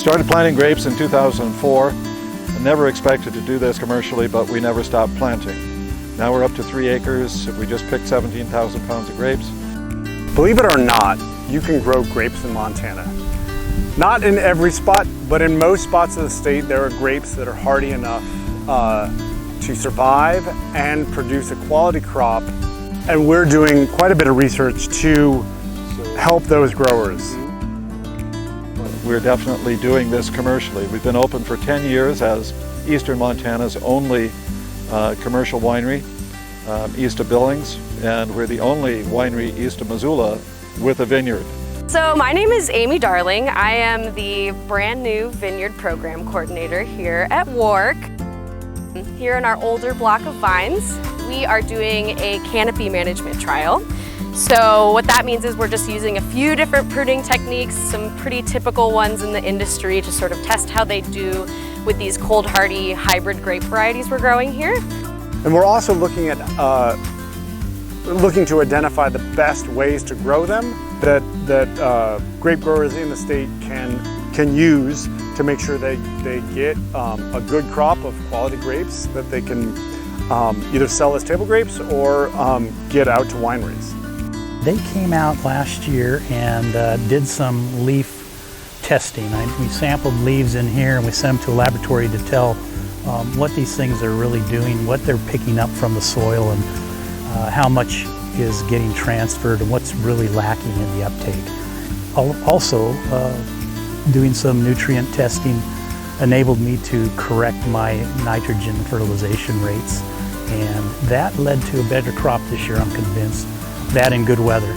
Started planting grapes in 2004. I never expected to do this commercially, but we never stopped planting. Now we're up to 3 acres. We just picked 17,000 pounds of grapes. Believe it or not, you can grow grapes in Montana. Not in every spot, but in most spots of the state, there are grapes that are hardy enough to survive and produce a quality crop. And we're doing quite a bit of research to help those growers. We're definitely doing this commercially. We've been open for 10 years as Eastern Montana's only commercial winery east of Billings, and we're the only winery east of Missoula with a vineyard. So my name is Amy Darling. I am the brand new vineyard program coordinator here at WARC. Here in our older block of vines, we are doing a canopy management trial. So what that means is we're just using a few different pruning techniques, some pretty typical ones in the industry to sort of test how they do with these cold hardy hybrid grape varieties we're growing here. And we're also looking to identify the best ways to grow them that grape growers in the state can use to make sure they get a good crop of quality grapes that they can either sell as table grapes or get out to wineries. They came out last year and did some leaf testing. We sampled leaves in here and we sent them to a laboratory to tell what these things are really doing, what they're picking up from the soil, and how much is getting transferred and what's really lacking in the uptake. Also, doing some nutrient testing enabled me to correct my nitrogen fertilization rates, and that led to a better crop this year, I'm convinced. That in good weather.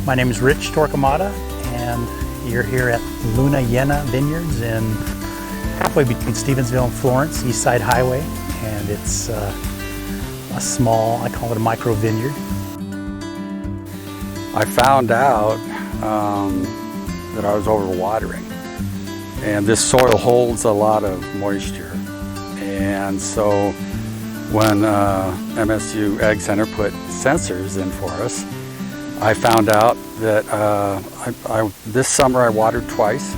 My name is Rich Torquemada, and you're here at Luna Yena Vineyards in halfway between Stevensville and Florence, East Side Highway, and it's a small, I call it a micro vineyard. I found out that I was overwatering, and this soil holds a lot of moisture, and so when MSU Ag Center put sensors in for us, I found out that this summer I watered twice,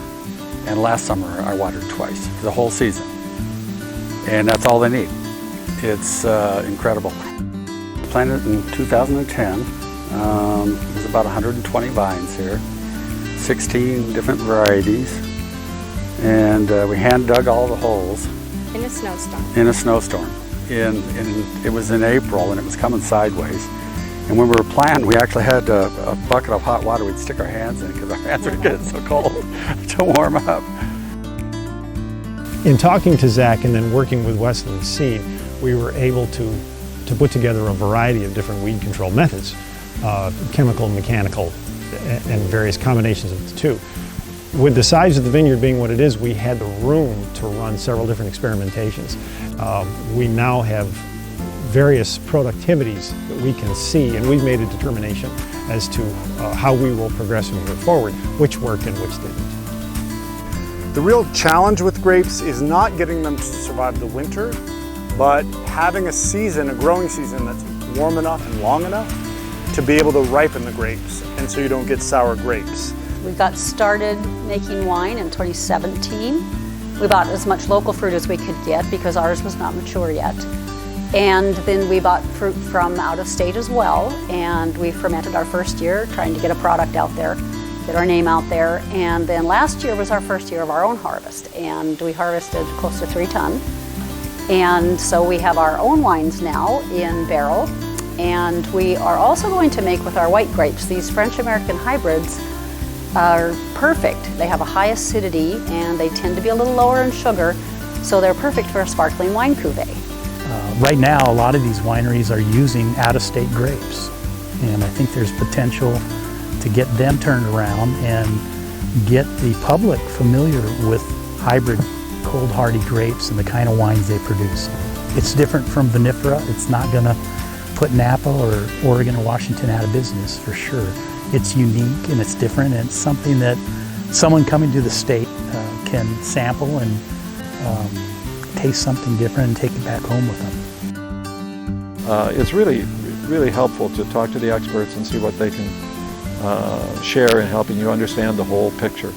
and last summer I watered twice for the whole season. And that's all they need. It's incredible. I planted it in 2010. There's about 120 vines here, 16 different varieties, and we hand dug all the holes. In a snowstorm. In a snowstorm. It was in April and it was coming sideways. And when we were planting, we actually had a bucket of hot water we'd stick our hands in because our hands were getting so cold to warm up. In talking to Zach and then working with Westland Seed, we were able to put together a variety of different weed control methods, chemical, mechanical, and various combinations of the two. With the size of the vineyard being what it is, we had the room to run several different experimentations. We now have various productivities that we can see, and we've made a determination as to how we will progress moving forward, which worked and which didn't. The real challenge with grapes is not getting them to survive the winter, but having a season, a growing season that's warm enough and long enough to be able to ripen the grapes, and so you don't get sour grapes. We got started making wine in 2017. We bought as much local fruit as we could get because ours was not mature yet. And then we bought fruit from out of state as well, and we fermented our first year trying to get a product out there, get our name out there. And then last year was our first year of our own harvest, and we harvested close to 3 tons. And so we have our own wines now in barrel, and we are also going to make with our white grapes. These French American hybrids are perfect. They have a high acidity and they tend to be a little lower in sugar, so they're perfect for a sparkling wine cuvee. Right now, a lot of these wineries are using out-of-state grapes, and I think there's potential to get them turned around and get the public familiar with hybrid cold hardy grapes and the kind of wines they produce. It's different from vinifera. It's not going to put Napa or Oregon or Washington out of business for sure. It's unique and it's different, and it's something that someone coming to the state can sample and taste something different and take it back home with them. It's really helpful to talk to the experts and see what they can share in helping you understand the whole picture.